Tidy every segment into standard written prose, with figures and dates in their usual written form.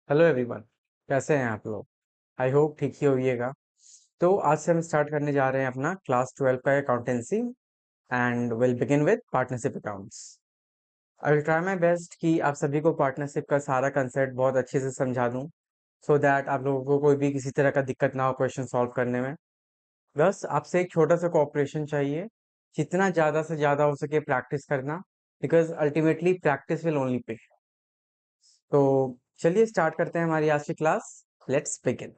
Hello everyone. कैसे हैं आप लोग? आई होप ठीक ही होइएगा। तो आज से हम स्टार्ट करने जा रहे हैं अपना क्लास 12 का accountancy and will begin with partnership accounts. I will try my best कि आप सभी को पार्टनरशिप का सारा कंसेप्ट बहुत अच्छे से समझा दूं, सो दैट आप लोगों को कोई भी किसी तरह का दिक्कत ना हो क्वेश्चन सॉल्व करने में। बस आपसे एक छोटा सा कोऑपरेशन चाहिए, जितना ज़्यादा से ज़्यादा हो सके प्रैक्टिस करना, because ultimately practice will only pay. तो चलिए स्टार्ट करते हैं हमारी आज की क्लास। Let's begin.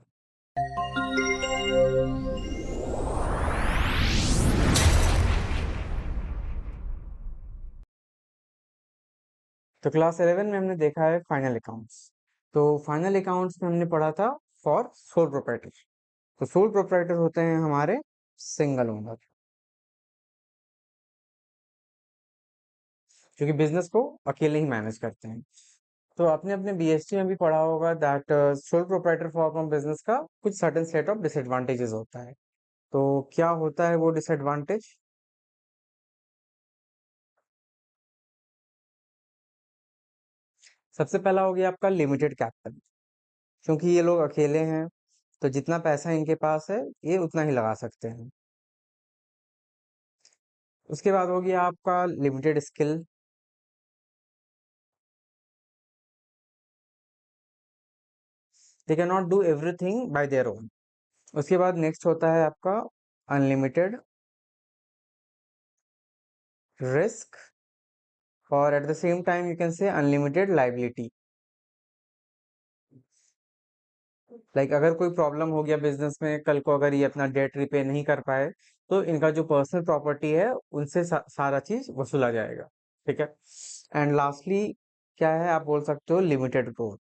तो क्लास 11 में हमने देखा है फाइनल अकाउंट्स। तो फाइनल अकाउंट्स में हमने पढ़ा था फॉर सोल प्रोप्राइटर। तो सोल प्रोप्राइटर होते हैं हमारे सिंगल ओनर, जो कि बिजनेस को अकेले ही मैनेज करते हैं। तो आपने अपने बीएसटी में भी पढ़ा होगा that sole proprietor form of business का कुछ सर्टेन सेट ऑफ डिसएडवांटेजेस होता है। तो क्या होता है वो डिसएडवांटेज? सबसे पहला हो गया आपका लिमिटेड कैपिटल। क्योंकि ये लोग अकेले हैं, तो जितना पैसा इनके पास है ये उतना ही लगा सकते हैं। उसके बाद हो गया आपका limited skill. They can not do everything by their own. उसके बाद नेक्स्ट होता है आपका अनलिमिटेड रिस्क, और at the same time you can से अनलिमिटेड लाइबिलिटी। लाइक अगर कोई प्रॉब्लम हो गया बिजनेस में, कल को अगर ये अपना डेट रिपे नहीं कर पाए, तो इनका जो पर्सनल प्रॉपर्टी है उनसे सारा चीज वसूला जाएगा। ठीक है। एंड लास्टली क्या है, आप बोल सकते हो लिमिटेड ग्रोथ।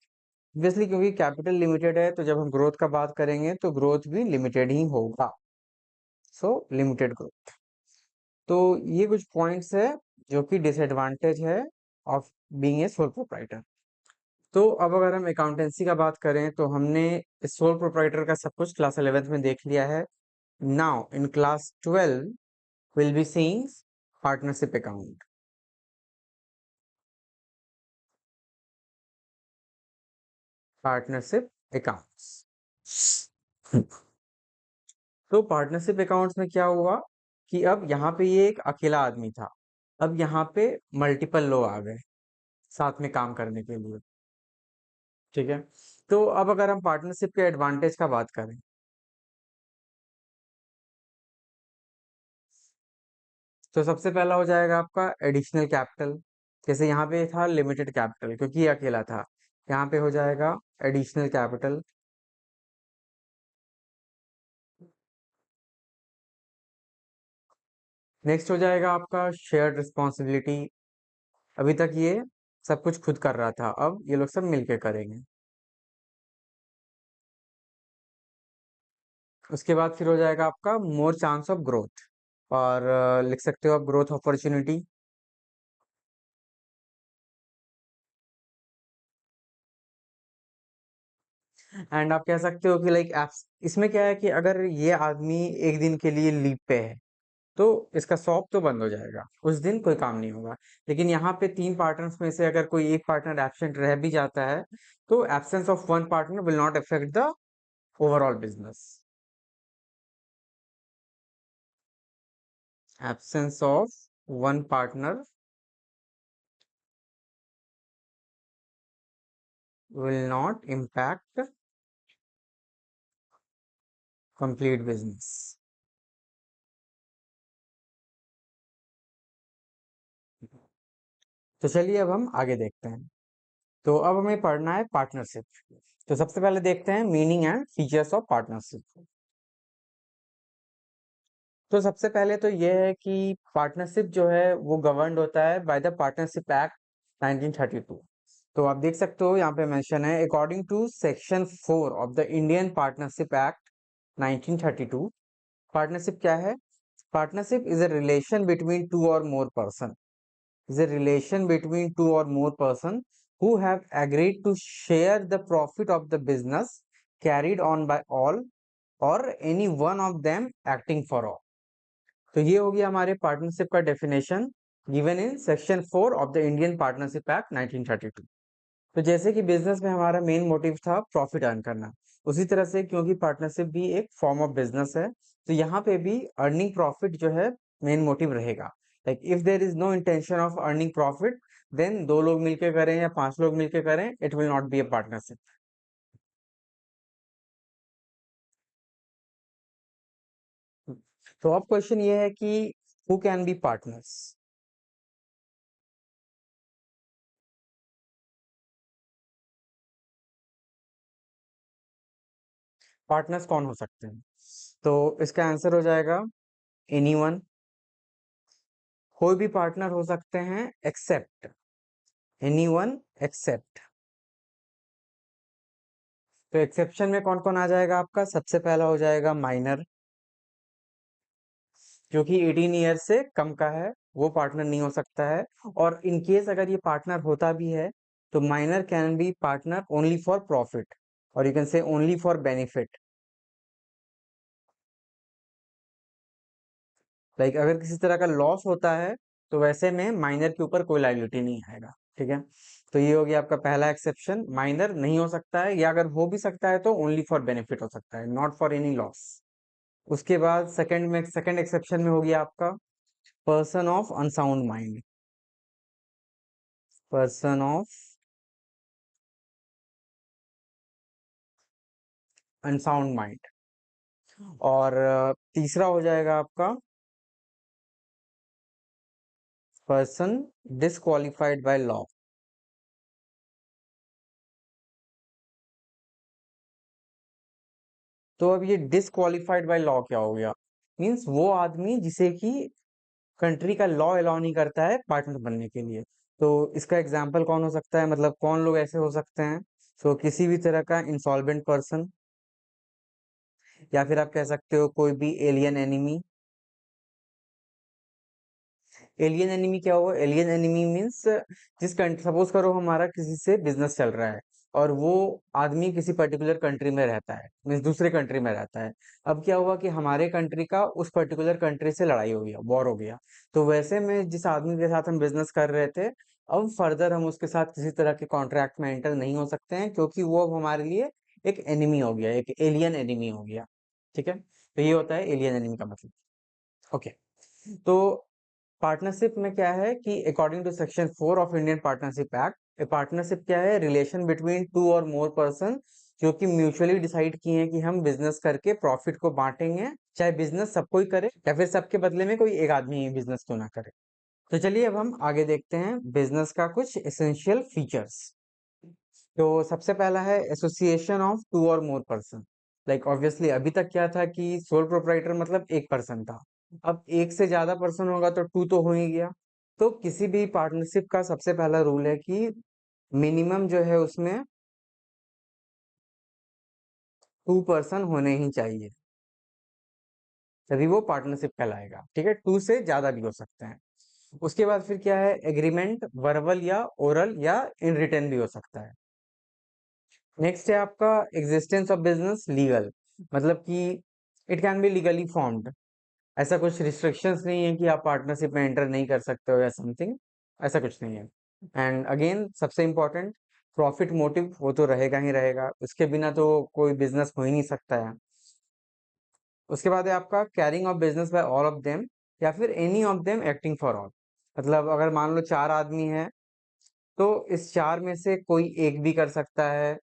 ऑब्वियसली क्योंकि कैपिटल लिमिटेड है, तो जब हम ग्रोथ का बात करेंगे तो ग्रोथ भी लिमिटेड ही होगा। सो लिमिटेड ग्रोथ। तो ये कुछ पॉइंट्स है जो कि डिसएडवांटेज है of being a sole proprietor. तो अब अगर हम अकाउंटेंसी का बात करें तो हमने इस सोल प्रोप्राइटर का सब कुछ क्लास 11th में देख लिया है। Now in class 12 will be seeing partnership account. Partnership accounts. तो पार्टनरशिप अकाउंट्स में क्या हुआ कि अब यहाँ पे ये एक अकेला आदमी था, अब यहाँ पे मल्टीपल लोग आ गए साथ में काम करने के लिए। ठीक है। तो अब अगर हम पार्टनरशिप के एडवांटेज का बात करें, तो सबसे पहला हो जाएगा आपका एडिशनल कैपिटल। जैसे यहाँ पे था लिमिटेड कैपिटल क्योंकि ये अकेला था, यहाँ पे हो जाएगा एडिशनल कैपिटल। नेक्स्ट हो जाएगा आपका शेयर्ड रिस्पॉन्सिबिलिटी। अभी तक ये सब कुछ खुद कर रहा था, अब ये लोग सब मिलके करेंगे। उसके बाद फिर हो जाएगा आपका मोर चांस ऑफ ग्रोथ, और लिख सकते हो आप ग्रोथ अपॉर्चुनिटी। एंड आप कह सकते हो कि लाइक एप्स इसमें क्या है कि अगर ये आदमी एक दिन के लिए लीव पे है, तो इसका शॉप तो बंद हो जाएगा, उस दिन कोई काम नहीं होगा। लेकिन यहाँ पे तीन पार्टनर्स में से अगर कोई एक पार्टनर एब्सेंट रह भी जाता है, तो absence of one partner will not affect the overall business. Absence of one partner will not impact complete business. तो चलिए अब हम आगे देखते हैं। तो अब हमें पढ़ना है पार्टनरशिप। तो सबसे पहले देखते हैं meaning and features of partnership. तो सबसे पहले तो ये है कि पार्टनरशिप जो है वो गवर्नड होता है बाय द पार्टनरशिप एक्ट 1932। तो आप देख सकते हो यहाँ पे मेंशन है according to section 4 of the Indian partnership act 1932। Partnership क्या है? Partnership is a relation between two और more person, is a relation between two or more person who have agreed to share the profit of the business carried on by all or any one of them acting for all। तो ये हो गया हमारे partnership का definition given in section 4 of the Indian partnership act 1932। तो जैसे कि business में हमारा मेन मोटिव था प्रॉफिट अर्न करना, उसी तरह से क्योंकि पार्टनरशिप भी एक फॉर्म ऑफ बिजनेस है, तो यहाँ पे भी अर्निंग प्रॉफिट जो है मेन मोटिव रहेगा। Like if there is no intention of earning profit, then दो लोग मिलके करें या पांच लोग मिलके करें, it will not be a partnership. तो अब क्वेश्चन ये है कि who can be partners. Partners कौन हो सकते हैं? तो इसका आंसर हो जाएगा एनीवन। कोई भी पार्टनर हो सकते हैं एक्सेप्ट एनीवन एक्सेप्ट। तो एक्सेप्शन में कौन कौन आ जाएगा आपका? सबसे पहला हो जाएगा माइनर, जो कि 18 ईयर से कम का है, वो पार्टनर नहीं हो सकता है। और इन केस अगर ये पार्टनर होता भी है, तो minor can be partner only for profit, और you can say only for benefit. Like अगर किसी तरह का लॉस होता है, तो वैसे में माइनर के ऊपर कोई लायबिलिटी नहीं आएगा। ठीक है, तो ये हो गया आपका पहला एक्सेप्शन, माइनर नहीं हो सकता है, या अगर हो भी सकता है तो ओनली फॉर बेनिफिट हो सकता है, नॉट फॉर एनी लॉस। उसके बाद सेकंड एक्सेप्शन में हो गया आपका person of unsound mind. Person of unsound mind. और तीसरा हो जाएगा आपका पर्सन डिसक्वालिफाइड बाय लॉ। तो अब ये डिसक्वालिफाइड बाय लॉ क्या हो गया? मीन्स वो आदमी जिसे कि कंट्री का लॉ अलाउ नहीं करता है पार्टनर बनने के लिए। तो इसका एग्जाम्पल कौन हो सकता है, मतलब कौन लोग ऐसे हो सकते हैं? सो किसी भी तरह का इंसॉल्वेंट पर्सन, या फिर आप कह सकते हो कोई भी एलियन एनिमी। एलियन एनिमी क्या हुआ? एलियन एनिमी मीन्स जिस कंट्री, सपोज करो हमारा किसी से बिजनेस चल रहा है, और वो आदमी किसी पर्टिकुलर कंट्री में रहता है, मीन्स दूसरे कंट्री में रहता है। अब क्या हुआ कि हमारे कंट्री का उस पर्टिकुलर कंट्री से लड़ाई हो गया, वॉर हो गया। तो वैसे में जिस आदमी के साथ हम बिजनेस कर रहे थे, अब फर्दर हम उसके साथ किसी तरह के कॉन्ट्रैक्ट में एंटर नहीं हो सकते हैं, क्योंकि वो अब हमारे लिए एक एनिमी हो गया, एक एलियन एनिमी हो गया। ठीक है, तो ये होता है एलियन एनिमी का मतलब। ओके, तो पार्टनरशिप में क्या है कि according to section 4 of Indian partnership act, a partnership क्या है? रिलेशन बिटवीन टू और मोर पर्सन जो कि म्यूचुअली डिसाइड किए हैं कि हम बिजनेस करके प्रॉफिट को बांटेंगे, चाहे बिजनेस सबको ही करे या फिर सबके बदले में कोई एक आदमी बिजनेस क्यों ना करे। तो चलिए अब हम आगे देखते हैं बिजनेस का कुछ एसेंशियल फीचर्स। तो सबसे पहला है एसोसिएशन ऑफ टू और मोर पर्सन। लाइक ऑब्वियसली अभी तक क्या था कि सोल प्रोप्राइटर मतलब एक पर्सन था, अब एक से ज्यादा पर्सन होगा तो टू तो हो ही गया। तो किसी भी पार्टनरशिप का सबसे पहला रूल है कि मिनिमम जो है उसमें टू पर्सन होने ही चाहिए, तभी वो पार्टनरशिप कहलाएगा। ठीक है, टू से ज्यादा भी हो सकते हैं। उसके बाद फिर क्या है? एग्रीमेंट वर्बल या ओरल या इन रिटर्न भी हो सकता है। नेक्स्ट है आपका एग्जिस्टेंस ऑफ बिजनेस लीगल, मतलब कि it can be legally formed. ऐसा कुछ रिस्ट्रिक्शंस नहीं है कि आप पार्टनरशिप में एंटर नहीं कर सकते हो या समथिंग, ऐसा कुछ नहीं है। एंड अगेन सबसे इम्पोर्टेंट, प्रॉफिट मोटिव वो तो रहेगा ही रहेगा, उसके बिना तो कोई बिजनेस हो ही नहीं सकता है। उसके बाद है आपका carrying of business by all of them, या फिर any of them acting for all. मतलब अगर मान लो चार आदमी हैं, तो इस चार में से कोई एक भी कर सकता है,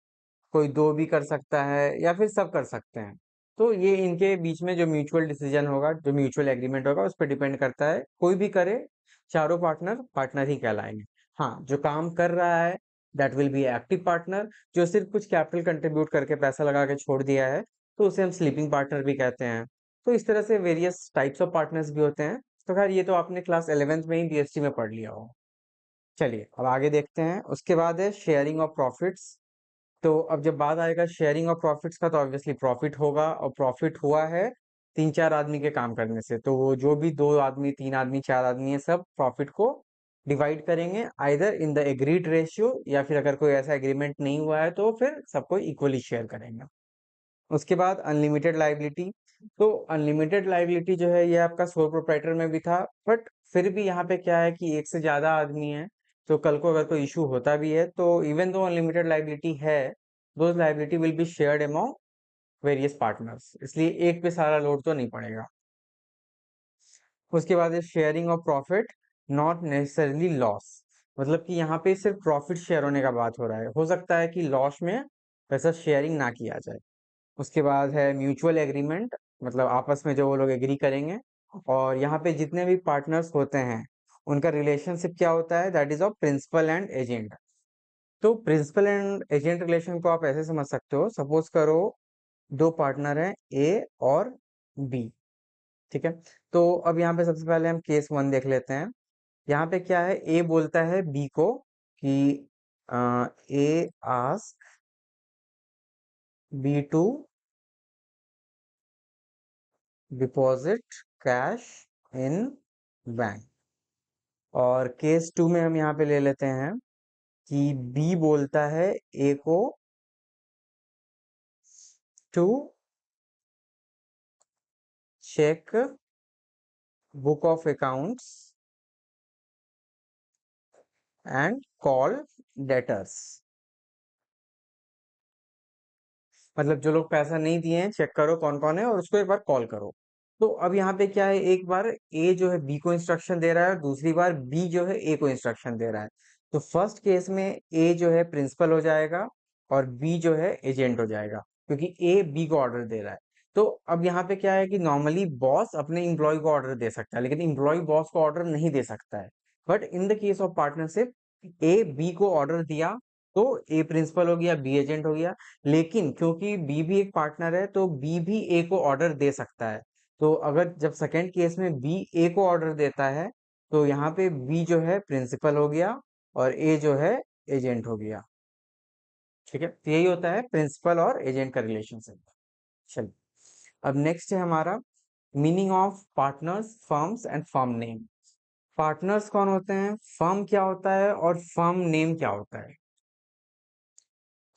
कोई दो भी कर सकता है, या फिर सब कर सकते हैं। तो ये इनके बीच में जो म्यूचुअल डिसीजन होगा, जो म्यूचुअल एग्रीमेंट होगा, उस पर डिपेंड करता है। कोई भी करे, चारों पार्टनर पार्टनर ही कहलाएंगे। हाँ, जो काम कर रहा है that will be active partner, जो सिर्फ कुछ कैपिटल कंट्रीब्यूट करके पैसा लगा के छोड़ दिया है, तो उसे हम स्लीपिंग पार्टनर भी कहते हैं। तो इस तरह से वेरियस टाइप्स ऑफ पार्टनर्स भी होते हैं। तो खैर ये तो आपने क्लास 11th में ही बीएसटी में पढ़ लिया हो। चलिए अब आगे देखते हैं। उसके बाद है शेयरिंग ऑफ प्रॉफिट्स। तो अब जब बात आएगा शेयरिंग ऑफ प्रॉफिट्स का, तो ऑब्वियसली प्रॉफिट होगा, और प्रॉफिट हुआ है तीन चार आदमी के काम करने से। तो वो जो भी दो आदमी, तीन आदमी, चार आदमी है, सब प्रॉफिट को डिवाइड करेंगे either in the agreed ratio, या फिर अगर कोई ऐसा एग्रीमेंट नहीं हुआ है तो फिर सबको इक्वली शेयर करेंगे। उसके बाद अनलिमिटेड लाइबिलिटी। तो अनलिमिटेड लाइबिलिटी जो है ये आपका सोल प्रोप्राइटर में भी था, बट फिर भी यहाँ पे क्या है कि एक से ज्यादा आदमी है, तो कल को अगर कोई इशू होता भी है तो इवन दो अनलिमिटेड लाइबिलिटी है, those liability will be shared among various partners, इसलिए एक पे सारा लोड तो नहीं पड़ेगा। उसके बाद है sharing of profit, not necessarily loss, मतलब कि यहाँ पे सिर्फ प्रॉफिट शेयर होने का बात हो रहा है, हो सकता है कि लॉस में वैसा शेयरिंग ना किया जाए। उसके बाद है म्यूचुअल एग्रीमेंट, मतलब आपस में जो वो लोग एग्री करेंगे, और यहाँ पे जितने भी पार्टनर्स होते हैं उनका रिलेशनशिप क्या होता है, that is of principal and agent. तो प्रिंसिपल एंड एजेंट रिलेशन को आप ऐसे समझ सकते हो, सपोज करो दो पार्टनर हैं ए और बी, ठीक है। तो अब यहाँ पे सबसे पहले हम केस वन देख लेते हैं। यहाँ पे क्या है, ए बोलता है बी को कि A ask B to deposit cash in bank. और केस टू में हम यहाँ पे ले लेते हैं कि बी बोलता है ए को to check book of accounts and call debtors, मतलब जो लोग पैसा नहीं दिए हैं चेक करो कौन कौन है और उसको एक बार कॉल करो। तो अब यहाँ पे क्या है, एक बार ए जो है बी को इंस्ट्रक्शन दे रहा है और दूसरी बार बी जो है ए को इंस्ट्रक्शन दे रहा है। तो फर्स्ट केस में ए जो है प्रिंसिपल हो जाएगा और बी जो है एजेंट हो जाएगा, क्योंकि ए बी को ऑर्डर दे रहा है। तो अब यहाँ पे क्या है कि नॉर्मली बॉस अपने इंप्लॉय को ऑर्डर दे सकता है, लेकिन इंप्लॉय बॉस को ऑर्डर नहीं दे सकता है। But in the case of partnership A B को ऑर्डर दिया तो ए प्रिंसिपल हो गया, बी एजेंट हो गया। लेकिन क्योंकि बी भी एक पार्टनर है तो बी भी ए को ऑर्डर दे सकता है। तो अगर जब सेकेंड केस में बी ए को ऑर्डर देता है तो यहाँ पे बी जो है प्रिंसिपल हो गया और ए जो है एजेंट हो गया, ठीक है। तो यही होता है प्रिंसिपल और एजेंट का रिलेशनशिप। चलिए, अब नेक्स्ट है हमारा meaning of partners, firms and firm name. Partners कौन होते हैं, फर्म क्या होता है और फर्म नेम क्या होता है।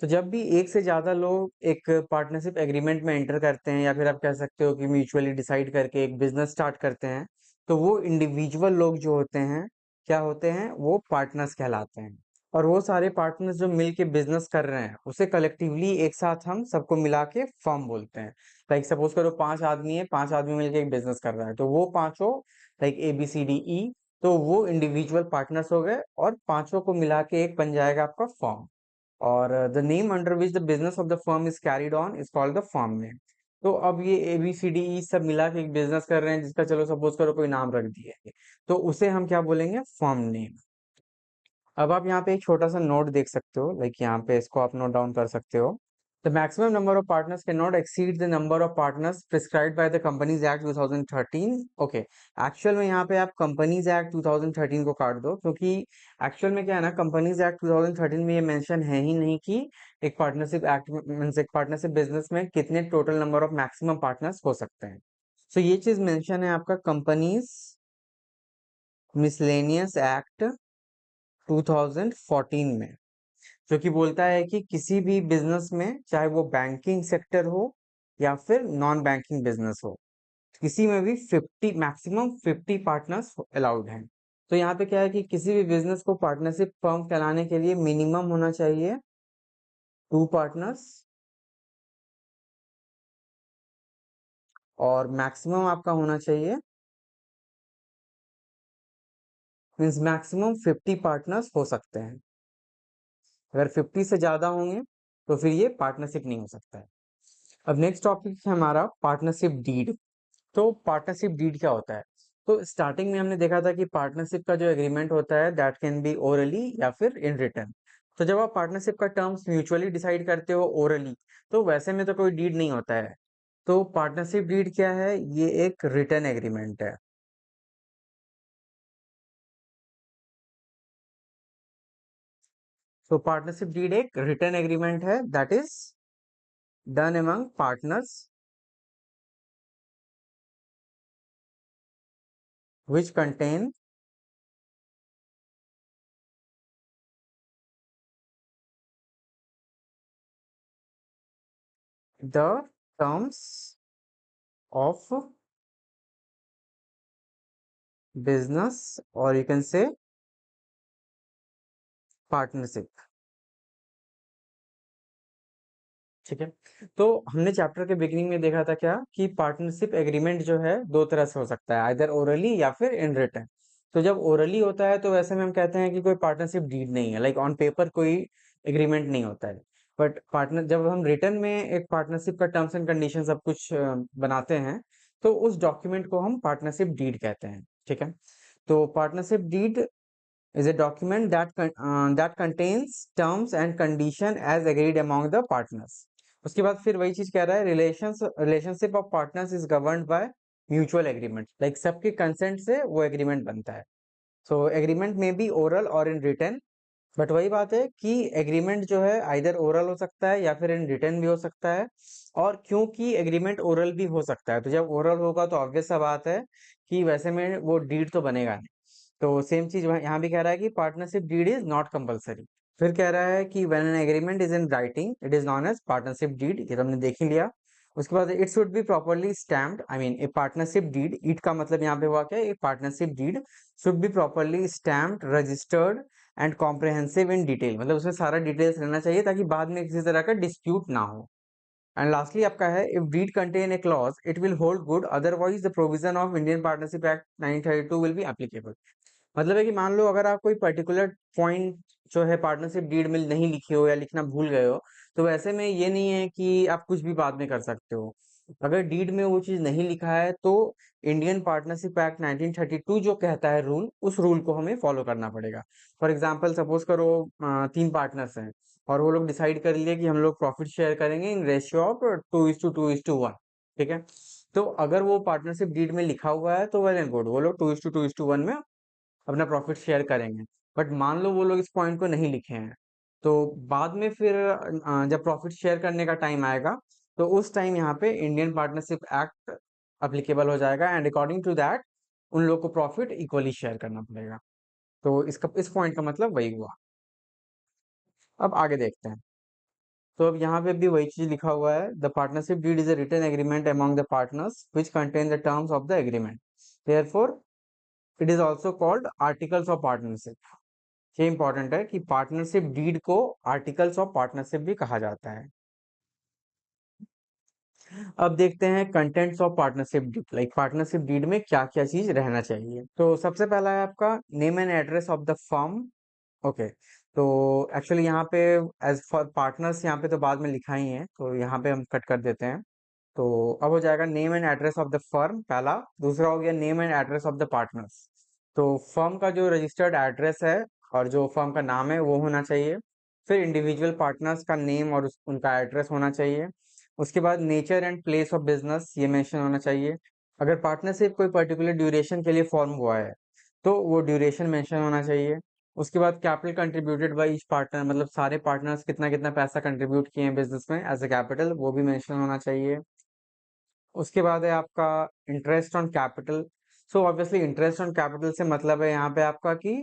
तो जब भी एक से ज्यादा लोग एक पार्टनरशिप एग्रीमेंट में एंटर करते हैं, या फिर आप कह सकते हो कि म्यूचुअली डिसाइड करके एक बिजनेस स्टार्ट करते हैं, तो वो इंडिविजुअल लोग जो होते हैं क्या होते हैं, वो पार्टनर्स कहलाते हैं। और वो सारे पार्टनर्स जो मिल के बिजनेस कर रहे हैं उसे कलेक्टिवली एक साथ हम सबको मिला के फर्म बोलते हैं। लाइक सपोज करो 5 आदमी है, 5 आदमी मिलके एक बिजनेस कर रहा है, तो वो पांचों लाइक ABCDE, तो वो इंडिविजुअल पार्टनर्स हो गए और पांचों को मिला के एक बन जाएगा आपका फर्म। और the name under which the business of the firm is carried on is called the firm name. तो अब ये ABCDE सब मिला के एक बिजनेस कर रहे हैं जिसका चलो सपोज करो कोई नाम रख दिया है, तो उसे हम क्या बोलेंगे, फर्म नेम। अब आप यहाँ पे एक छोटा सा नोट देख सकते हो, लाइक यहाँ पे इसको आप नोट डाउन कर सकते हो। The maximum number of partners can not exceed the number of partners prescribed by the companies act 2013। Okay, actual में यहाँ पे आप कंपनीज एक्ट 2013 को काट दो, क्योंकि एक्चुअल में क्या है ना, कंपनीज एक्ट 2013 में ये मेंशन है ही नहीं कि एक पार्टनरशिप एक्ट मींस एक पार्टनरशिप बिजनेस में कितने total number of maximum partners हो सकते हैं। सो ये चीज मेंशन है आपका कंपनीज मिसलेनियस एक्ट 2014 में, जो कि बोलता है कि किसी भी बिजनेस में, चाहे वो बैंकिंग सेक्टर हो या फिर नॉन बैंकिंग बिजनेस हो, किसी में भी 50 मैक्सिमम 50 पार्टनर्स अलाउड हैं। तो यहाँ पे क्या है कि किसी भी बिजनेस को पार्टनरशिप फर्म कहलाने के लिए मिनिमम होना चाहिए 2 पार्टनर्स, और मैक्सिमम आपका होना चाहिए मीन्स मैक्सिमम 50 पार्टनर्स हो सकते हैं। अगर 50 से ज्यादा होंगे तो फिर ये पार्टनरशिप नहीं हो सकता है। अब नेक्स्ट टॉपिक है हमारा पार्टनरशिप डीड। तो पार्टनरशिप डीड क्या होता है, तो स्टार्टिंग में हमने देखा था कि पार्टनरशिप का जो एग्रीमेंट होता है दैट कैन बी ओरली या फिर इन रिटर्न। तो जब आप पार्टनरशिप का टर्म्स म्यूचुअली डिसाइड करते हो ओरली, तो वैसे में तो कोई डीड नहीं होता है। तो पार्टनरशिप डीड क्या है, ये एक रिटर्न एग्रीमेंट है। तो पार्टनरशिप डीड एक रिटर्न एग्रीमेंट है that is done among partners which contain the terms of business, or you can say partnership. ठीक है। तो हमने चैप्टर के बिगिनिंग में देखा था क्या कि पार्टनरशिप एग्रीमेंट जो है दो तरह से हो सकता है, आइदर ओरली या फिर इन रिटन। तो जब ओरली होता है तो वैसे में हम कहते हैं कि कोई पार्टनरशिप डीड नहीं है, लाइक ऑन पेपर कोई एग्रीमेंट नहीं होता है। बट पार्टनर जब हम रिटन में एक पार्टनरशिप का टर्म्स एंड कंडीशन सब कुछ बनाते हैं, तो उस डॉक्यूमेंट को हम पार्टनरशिप डीड कहते हैं। ठीक है। तो partnership deed is a document that contains terms and condition as agreed among the partners। उसके बाद फिर वही चीज कह रहा है, relationship of partners is governed by mutual agreement, like सबके कंसेंट से वो एग्रीमेंट बनता है। सो एग्रीमेंट में बी ओरल और इन रिटन, बट वही बात है कि एग्रीमेंट जो है आइदर ओरल हो सकता है या फिर इन रिटन भी हो सकता है। और क्योंकि एग्रीमेंट ओरल भी हो सकता है, तो जब ओरल होगा तो ऑब्वियस सा बात है कि वैसे में वो डीड तो बनेगा नहीं। तो सेम चीज यहाँ भी कह रहा है कि partnership deed is not compulsory. फिर कह रहा है कि when an agreement is in writing it is known as partnership deed, ये तो हमने देख ही लिया। उसके बाद it should be properly stamped, I mean a partnership deed, it का मतलब यहाँ पे हुआ क्या, a partnership deed should be properly stamped, registered and comprehensive in detail, मतलब उसमें सारा डिटेल्स रहना चाहिए ताकि बाद में किसी तरह का डिस्प्यूट ना हो। एंड लास्टली आपका है, if deed contain a clause it will hold good, otherwise the provision of Indian partnership act 1932 will be applicable. मतलब है कि मान लो अगर आप कोई पर्टिकुलर पॉइंट जो है पार्टनरशिप डीड में नहीं लिखे हो या लिखना भूल गए हो, तो वैसे में ये नहीं है कि आप कुछ भी बाद में कर सकते हो। अगर डीड में वो चीज नहीं लिखा है तो इंडियन पार्टनरशिप एक्ट 1932 जो कहता है रूल, उस रूल को हमें फॉलो करना पड़ेगा। फॉर एग्जाम्पल सपोज करो तीन पार्टनर्स हैं और वो लोग डिसाइड कर लिए कि हम लोग प्रॉफिट शेयर करेंगे इन रेशियो ऑफ 2:2:1। ठीक है। तो अगर वो पार्टनरशिप डीड में लिखा हुआ है तो वेल एंड गुड, वो लोग 2:2:1 में अपना प्रॉफिट शेयर करेंगे। बट मान लो वो लोग इस पॉइंट को नहीं लिखे हैं, तो बाद में फिर जब प्रॉफिट शेयर करने का टाइम आएगा तो उस टाइम यहाँ पे इंडियन पार्टनरशिप एक्ट अप्लीकेबल हो जाएगा, एंड अकॉर्डिंग टू दैट उन लोग को प्रॉफिट इक्वली शेयर करना पड़ेगा। तो इसका इस पॉइंट का मतलब वही हुआ। अब आगे देखते हैं। तो अब यहाँ पे भी वही चीज लिखा हुआ है, the partnership deed is a written agreement among the partners which contain the terms of the agreement, therefore it is also called articles of partnership. ये इंपॉर्टेंट है कि पार्टनरशिप डीड को आर्टिकल्स ऑफ पार्टनरशिप भी कहा जाता है। अब देखते हैं contents of partnership deed, like partnership deed में क्या क्या चीज रहना चाहिए। तो सबसे पहला है आपका name and address of the firm. Okay. तो एक्चुअली यहाँ पे एज फॉर पार्टनर्स यहाँ पे तो बाद में लिखा ही है, तो यहाँ पे हम कट कर देते हैं। तो अब हो जाएगा name and address of the firm पहला। दूसरा हो गया name and address of the partners. तो फर्म का जो रजिस्टर्ड एड्रेस है और जो फर्म का नाम है वो होना चाहिए। फिर इंडिविजुअल पार्टनर्स का नेम और उनका एड्रेस होना चाहिए। उसके बाद nature and place of business ये मेंशन होना चाहिए। अगर पार्टनरशिप कोई पर्टिकुलर ड्यूरेशन के लिए फॉर्म हुआ है तो वो ड्यूरेशन मेंशन होना चाहिए। उसके बाद capital contributed by each partner, मतलब सारे पार्टनर्स कितना कितना पैसा कंट्रीब्यूट किए हैं बिजनेस में एज अ कैपिटल, वो भी मेंशन होना चाहिए। उसके बाद है आपका interest on capital. So obviously interest on capital से मतलब है यहाँ पे आपका कि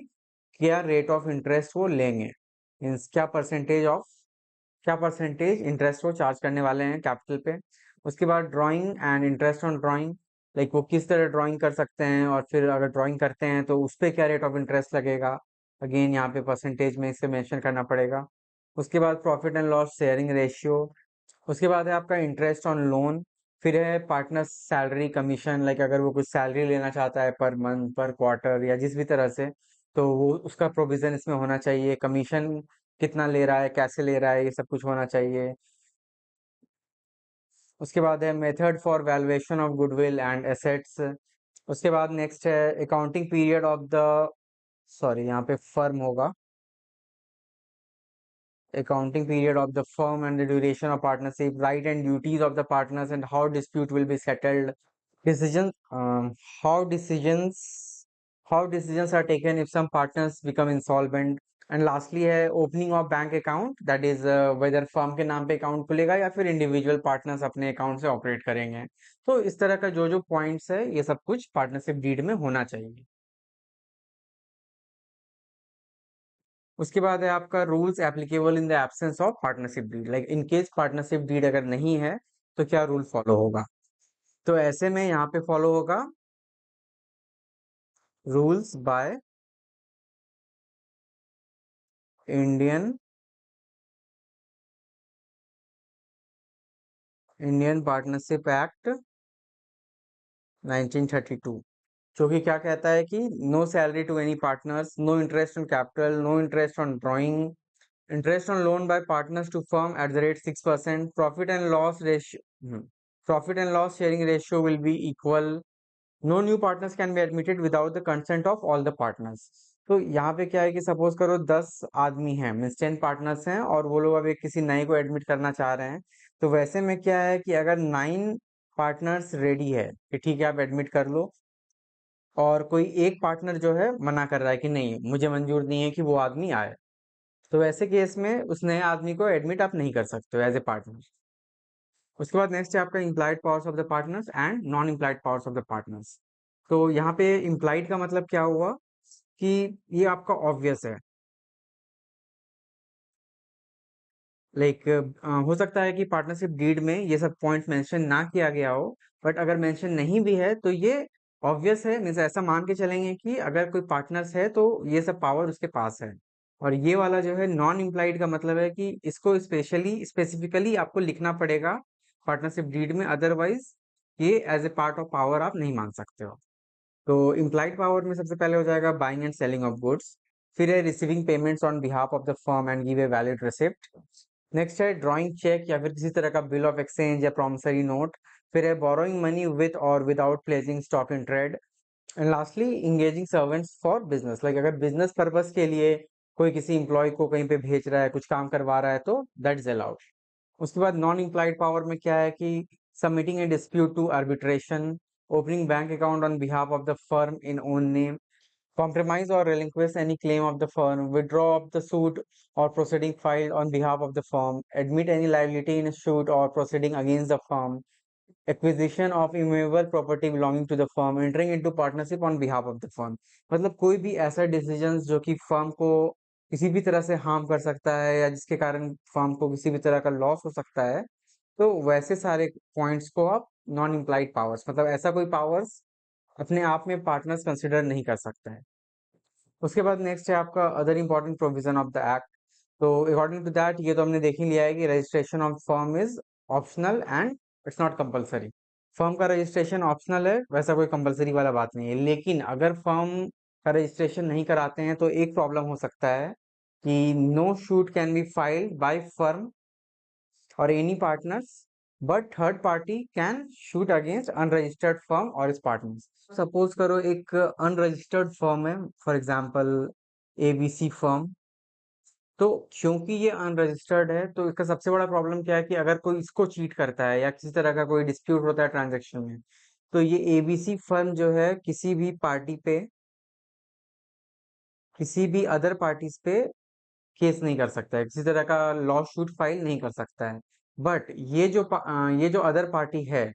क्या रेट ऑफ इंटरेस्ट वो लेंगे, मीन्स क्या परसेंटेज इंटरेस्ट वो चार्ज करने वाले हैं कैपिटल पे। उसके बाद drawing and interest on drawing, like वो किस तरह ड्राइंग कर सकते हैं और फिर अगर ड्राइंग करते हैं तो उस पर क्या रेट ऑफ इंटरेस्ट लगेगा, अगेन यहाँ पे परसेंटेज में इसे मेंशन करना पड़ेगा। उसके बाद profit and loss sharing ratio. उसके बाद है आपका इंटरेस्ट ऑन लोन। फिर है पार्टनर सैलरी कमीशन, लाइक अगर वो कुछ सैलरी लेना चाहता है पर मंथ पर क्वार्टर या जिस भी तरह से, तो वो उसका प्रोविजन इसमें होना चाहिए। कमीशन कितना ले रहा है, कैसे ले रहा है, ये सब कुछ होना चाहिए। उसके बाद है method for valuation of goodwill and assets. उसके बाद नेक्स्ट है accounting period of the, sorry यहाँ पे फर्म होगा, accounting period of the firm and the duration of partnership, right and duties of the partners and how dispute will be settled, decisions, how decisions how decisions are taken if some partners become insolvent, and lastly है opening of bank account, that is whether firm के नाम पे account खुलेगा या फिर individual partners अपने account से operate करेंगे। तो इस तरह का जो जो पॉइंट्स है ये सब कुछ पार्टनरशिप डीड में होना चाहिए। उसके बाद है आपका rules applicable in the absence of partnership deed, like in case partnership deed अगर नहीं है तो क्या रूल फॉलो होगा। तो ऐसे में यहाँ पे फॉलो होगा rules by Indian Indian partnership act 1932, जो कि क्या कहता है कि no salary to any partners, no interest on capital, no interest on drawing, interest on loan by partners to firm at the rate 6%. Profit and loss sharing ratio will be equal. No new partners can be admitted without the consent of all the partners. तो यहाँ पे क्या है कि suppose करो 10 आदमी हैं, means 10 partners हैं, और वो लोग अभी किसी नए को एडमिट करना चाह रहे हैं। तो वैसे में क्या है कि अगर 9 पार्टनर्स रेडी है कि ठीक है आप एडमिट कर लो, और कोई एक पार्टनर जो है मना कर रहा है कि नहीं मुझे मंजूर नहीं है कि वो आदमी आए, तो ऐसे केस में उस नए आदमी को एडमिट आप नहीं कर सकते हो एज ए पार्टनर। उसके बाद नेक्स्ट है आपका implied powers of the partners and non implied powers of the partners. तो यहाँ पे इम्प्लाइड का मतलब क्या हुआ कि ये आपका ऑब्वियस है, लाइक हो सकता है कि पार्टनरशिप डीड में ये सब पॉइंट मेंशन ना किया गया हो, बट अगर मेंशन नहीं भी है तो ये ऑब्वियस है, मीन्स ऐसा मान के चलेंगे कि अगर कोई पार्टनर्स है तो ये सब पावर उसके पास है। और ये वाला जो है नॉन इम्प्लाइड का मतलब है कि इसको स्पेसिफिकली आपको लिखना पड़ेगा पार्टनरशिप डीड में, अदरवाइज ये as a part of power आप नहीं मान सकते हो। तो इम्प्लाइड पावर में सबसे पहले हो जाएगा buying and selling of goods, फिर है receiving payments on behalf of the firm and give a valid receipt. Next है ड्राइंग चेक या फिर किसी तरह का बिल ऑफ एक्सचेंज या प्रॉमिसरी नोट। फिर है बोरोइंग मनी विथ और without placing stock in trade. And lastly engaging servants for business, like अगर बिजनेस पर्पस के लिए कोई किसी इंप्लॉय को कहीं पे भेज रहा है, कुछ काम करवा रहा है, तो दैट इज अलाउड। उसके बाद नॉन इम्प्लाइड पावर में क्या है कि submitting a dispute to arbitration, opening bank account on behalf of the firm in own name, compromise or relinquish any claim of the firm, withdraw of the suit or proceeding filed on behalf of the firm, admit any liability in a suit or proceeding against the firm, acquisition of immovable property belonging to the firm, entering into partnership on behalf of the firm। मतलब कोई भी ऐसा decision जो कि firm को किसी भी तरह से हार्म कर सकता है या जिसके कारण फर्म को किसी भी तरह का लॉस हो सकता है, तो वैसे सारे पॉइंट्स को आप नॉन इम्प्लाइड पावर्स, मतलब ऐसा कोई पावर्स अपने आप में पार्टनर्स कंसिडर नहीं कर सकता है। उसके बाद नेक्स्ट है आपका other important provision of the act. तो अकॉर्डिंग टू दैट ये तो हमने देख ही लिया है कि registration of firm is optional and it's not compulsory. Firm का रजिस्ट्रेशन ऑप्शनल है, वैसा कोई कंपलसरी वाला बात नहीं है, लेकिन अगर फर्म का रजिस्ट्रेशन नहीं कराते हैं तो एक प्रॉब्लम हो सकता है कि no suit can be filed by firm और any partners, but third party can sue against unregistered firm और इस पार्टनर्स। सपोज करो एक अनरजिस्टर्ड फर्म है, फॉर एग्जांपल एबीसी फर्म। तो क्योंकि ये अनरजिस्टर्ड है तो इसका सबसे बड़ा प्रॉब्लम क्या है कि अगर कोई इसको चीट करता है या किसी तरह का कोई डिस्प्यूट होता है ट्रांजैक्शन में, तो ये एबीसी फर्म जो है किसी भी पार्टी पे, किसी भी अदर पार्टीज पे केस नहीं कर सकता है, किसी तरह का लॉ शूट फाइल नहीं कर सकता है। बट ये जो अदर पार्टी है,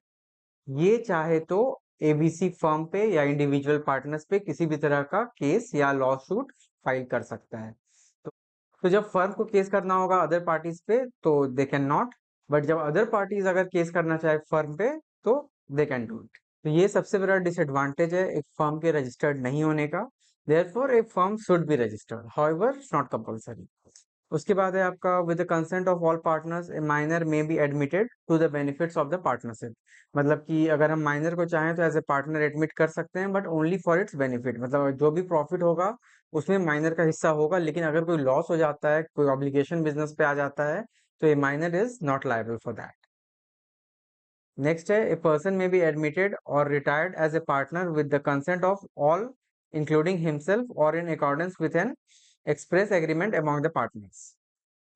ये चाहे तो एबीसी फर्म पे या इंडिविजुअल पार्टनर्स पे किसी भी तरह का केस या लॉ सूट फाइल कर सकता है। तो, तो जब फर्म को केस करना होगा अदर पार्टीज पे तो दे कैन नॉट, बट जब अदर पार्टीज अगर केस करना चाहे फर्म पे तो दे कैन डू इट। तो ये सबसे बड़ा डिसएडवांटेज है एक फर्म के रजिस्टर्ड नहीं होने का। Therefore a firm should be registered, however it's not compulsory. उसके बाद है आपका with the consent of all partners a minor may be admitted to the benefits of the partnership. मतलब कि अगर हम माइनर को चाहें तो एज ए पार्टनर एडमिट कर सकते हैं, but only for its benefit, मतलब जो भी प्रॉफिट होगा उसमें माइनर का हिस्सा होगा, लेकिन अगर कोई लॉस हो जाता है, कोई ऑब्लिगेशन बिजनेस पे आ जाता है, तो ये minor is not liable for that. Next है a person may be admitted और retired as a partner with the consent of all including himself और in accordance with an express agreement among the partners.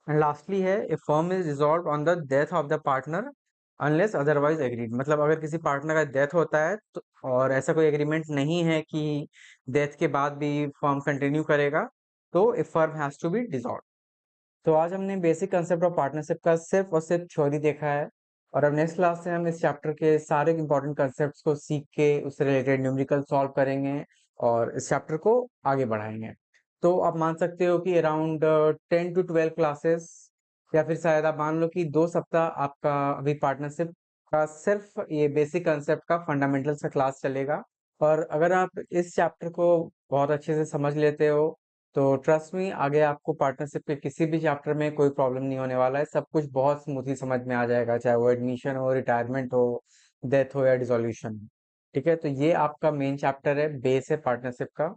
And lastly है a firm is dissolve on the death of the partner unless otherwise agreed. मतलब अगर किसी partner का death होता है तो, और ऐसा कोई एग्रीमेंट नहीं है कि डेथ के बाद भी फर्म कंटिन्यू करेगा, तो a firm has to be dissolve. तो आज हमने बेसिक कंसेप्ट ऑफ पार्टनरशिप का सिर्फ और सिर्फ थ्योरी देखा है, और अब नेक्स्ट क्लास से हम इस चैप्टर के सारे इंपॉर्टेंट कंसेप्ट्स को सीख के उससे रिलेटेड न्यूमेरिकल सॉल्व करेंगे और इस चैप्टर को आगे बढ़ाएंगे। तो आप मान सकते हो कि अराउंड 10 to 12 क्लासेस, या फिर शायद आप मान लो कि 2 सप्ताह आपका अभी पार्टनरशिप का सिर्फ ये बेसिक कंसेप्ट का फंडामेंटल्स का क्लास चलेगा। और अगर आप इस चैप्टर को बहुत अच्छे से समझ लेते हो तो ट्रस्ट मी, आगे आपको पार्टनरशिप के किसी भी चैप्टर में कोई प्रॉब्लम नहीं होने वाला है, सब कुछ बहुत स्मूथली समझ में आ जाएगा, चाहे वो एडमिशन हो, रिटायरमेंट हो, डेथ हो या डिसोल्यूशन हो। ठीक है, तो ये आपका मेन चैप्टर है, बेस है पार्टनरशिप का।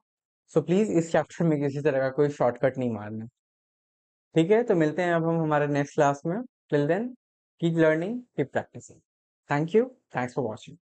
सो प्लीज इस चैप्टर में किसी तरह का कोई शॉर्टकट नहीं मारना। ठीक है, तो मिलते हैं अब हम हमारे नेक्स्ट क्लास में। Till then keep learning, keep practicing. Thank you, thanks for watching.